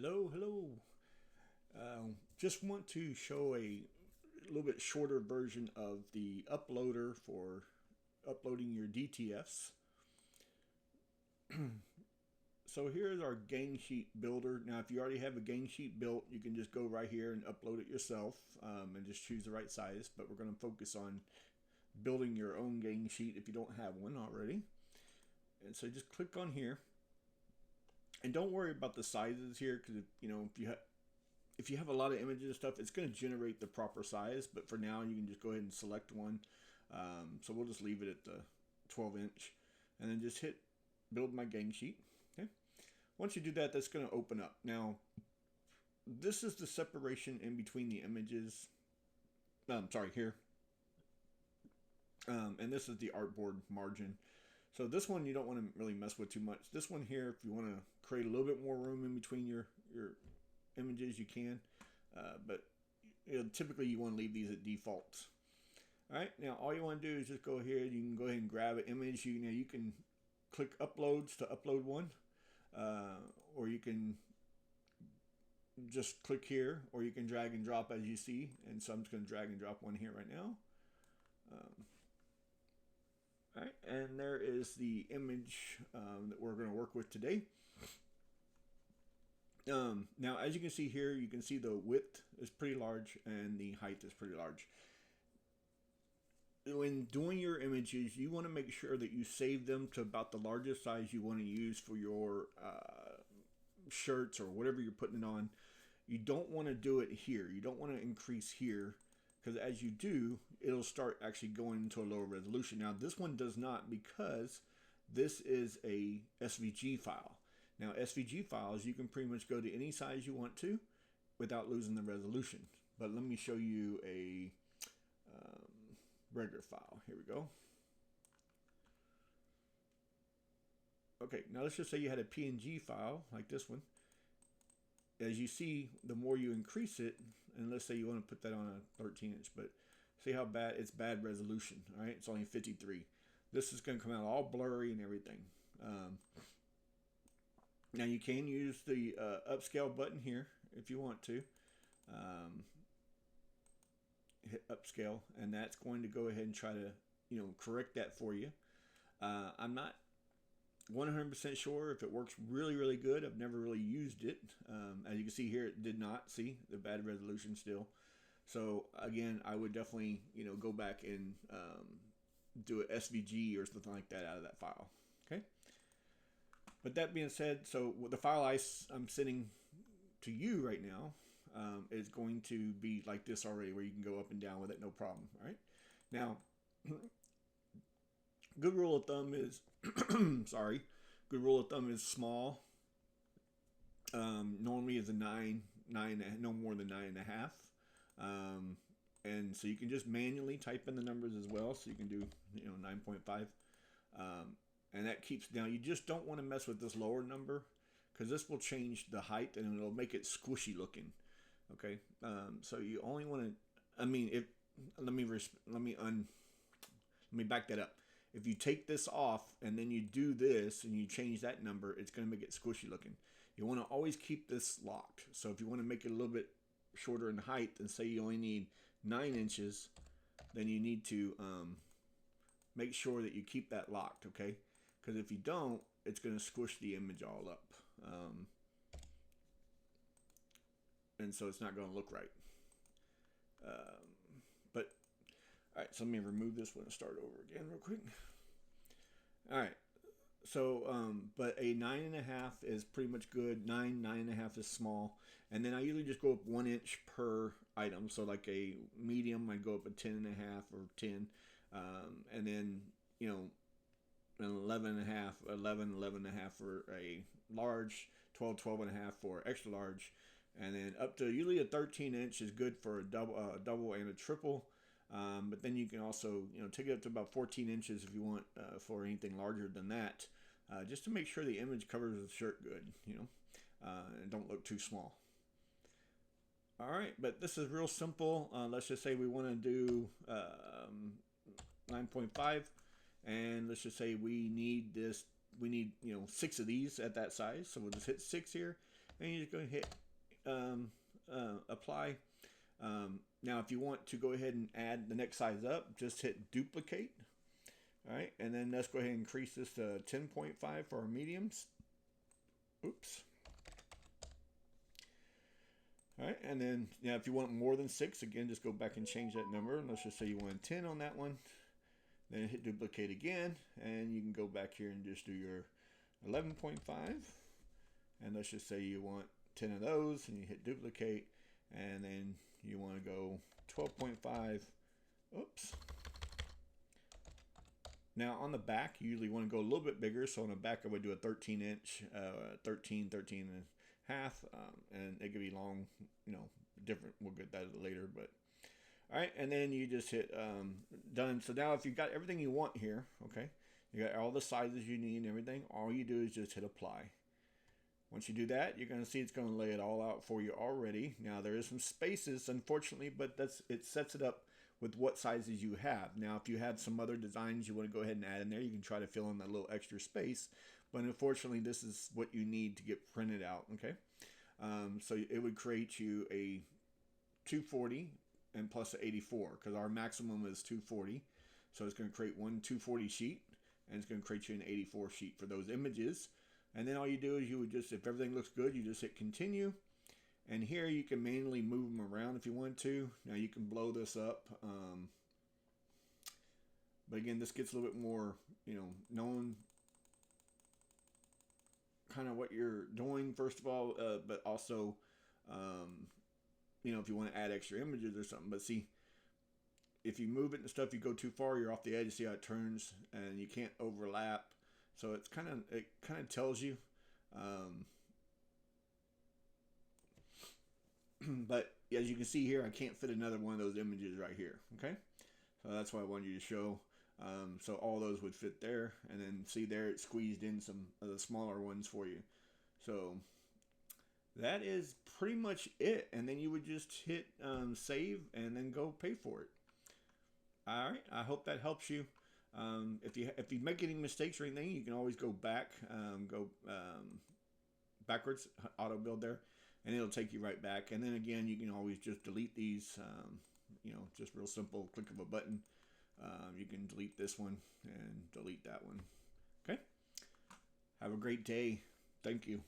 Hello. Just want to show a little bit shorter version of the uploader for uploading your DTFs. So here's our gang sheet builder. Now, if you already have a gang sheet built, you can just go right here and upload it yourself and just choose the right size. But we're going to focus on building your own gang sheet if you don't have one already. And so just click on here. And don't worry about the sizes here, because if you have a lot of images and stuff, it's going to generate the proper size. But for now, you can just go ahead and select one. So we'll just leave it at the 12-inch, and then just hit build my gang sheet. Okay. Once you do that, that's going to open up. Now, this is the separation in between the images. Here. And this is the artboard margin. So this one you don't want to really mess with too much. This one here, if you want to create a little bit more room in between your images, you can. But typically you want to leave these at defaults. All right, now all you want to do is just go ahead. You can go ahead and grab an image. You can click uploads to upload one, or you can just click here, or you can drag and drop as you see. And so I'm just going to drag and drop one here right now. All right, and there is the image that we're going to work with today. Now, as you can see here, you can see the width is pretty large and the height is pretty large. When doing your images, you want to make sure that you save them to about the largest size you want to use for your shirts or whatever you're putting it on. You don't want to do it here. You don't want to increase here, because as you do, it'll start actually going into a lower resolution. Now, this one does not, because this is a SVG file. Now, SVG files, you can pretty much go to any size you want to without losing the resolution. But let me show you a regular file. Here we go. Okay, now let's just say you had a PNG file like this one. As you see, the more you increase it, and let's say you want to put that on a 13-inch, but see how bad it's bad resolution. All right, it's only 53. This is going to come out all blurry and everything. Now you can use the upscale button here if you want to. Hit upscale, and that's going to go ahead and try to correct that for you. I'm not 100% sure if it works really good. I've never really used it. As you can see here, it did not see the bad resolution still. So again, I would definitely go back and do an SVG or something like that out of that file. Okay. But that being said, so the file I'm sending to you right now is going to be like this already, where you can go up and down with it, no problem. All right. Now, good rule of thumb is, good rule of thumb is small. Normally is a 9, no more than 9.5. And so you can just manually type in the numbers as well. So you can do 9.5. And that keeps down. You just don't want to mess with this lower number, because this will change the height and it'll make it squishy looking. Okay. So you only want to, let me back that up. If you take this off and then you do this and you change that number, it's going to make it squishy looking. You want to always keep this locked. So if you want to make it a little bit shorter in height, and say you only need 9 inches, then you need to make sure that you keep that locked, okay? Because if you don't, it's going to squish the image all up. And so it's not going to look right. But all right, so let me remove this one and start over again real quick. All right, so but a 9.5 is pretty much good. 9.5 is small, and then I usually just go up 1 inch per item. So like a medium, I'd go up a 10.5 or 10, and then an 11.5, 11.5 for a large, 12.5 for extra large, and then up to usually a 13-inch is good for a double and a triple. But then you can also take it up to about 14 inches if you want for anything larger than that, just to make sure the image covers the shirt good, and don't look too small. All right, but this is real simple. Let's just say we want to do 9.5, and let's just say we need 6 of these at that size. So we'll just hit 6 here, and you just go and hit apply. Now, if you want to go ahead and add the next size up, just hit duplicate. All right, and then let's go ahead and increase this to 10.5 for our mediums. Oops. All right, and then if you want more than 6, again, just go back and change that number. And let's just say you want 10 on that one. Then hit duplicate again, and you can go back here and just do your 11.5. And let's just say you want 10 of those, and you hit duplicate, and then you want to go 12.5. Oops. Now on the back, you usually want to go a little bit bigger. So on the back, I would do a 13 inch, 13 and a half, and it could be long, different. We'll get that later, but all right. And then you just hit done. So now if you've got everything you want here, okay, you got all the sizes you need and everything, all you do is just hit apply. Once you do that, you're going to see it's going to lay it all out for you already. Now there is some spaces, unfortunately, but it sets it up with what sizes you have. Now, if you have some other designs you want to go ahead and add in there, you can try to fill in that little extra space. But unfortunately, this is what you need to get printed out, okay? So it would create you a 240 and plus an 84, because our maximum is 240. So it's going to create one 240 sheet, and it's going to create you an 84 sheet for those images. And then all you do is you would just, if everything looks good, you just hit continue. And here you can manually move them around if you want to. Now you can blow this up. But again, this gets a little bit more, knowing kind of what you're doing, first of all, but also, if you want to add extra images or something. But see, if you move it and stuff, you go too far, you're off the edge. See how it turns, and you can't overlap. So it kind of tells you. But as you can see here, I can't fit another one of those images right here. Okay, so that's why I wanted you to show. So all those would fit there, and then see there it squeezed in some of the smaller ones for you. So that is pretty much it. And then you would just hit save and then go pay for it. All right, I hope that helps you. If you make any mistakes or anything, you can always go back, backwards, auto build there, and it'll take you right back. And then again, you can always just delete these. Just real simple, click of a button. You can delete this one and delete that one. Okay. Have a great day. Thank you.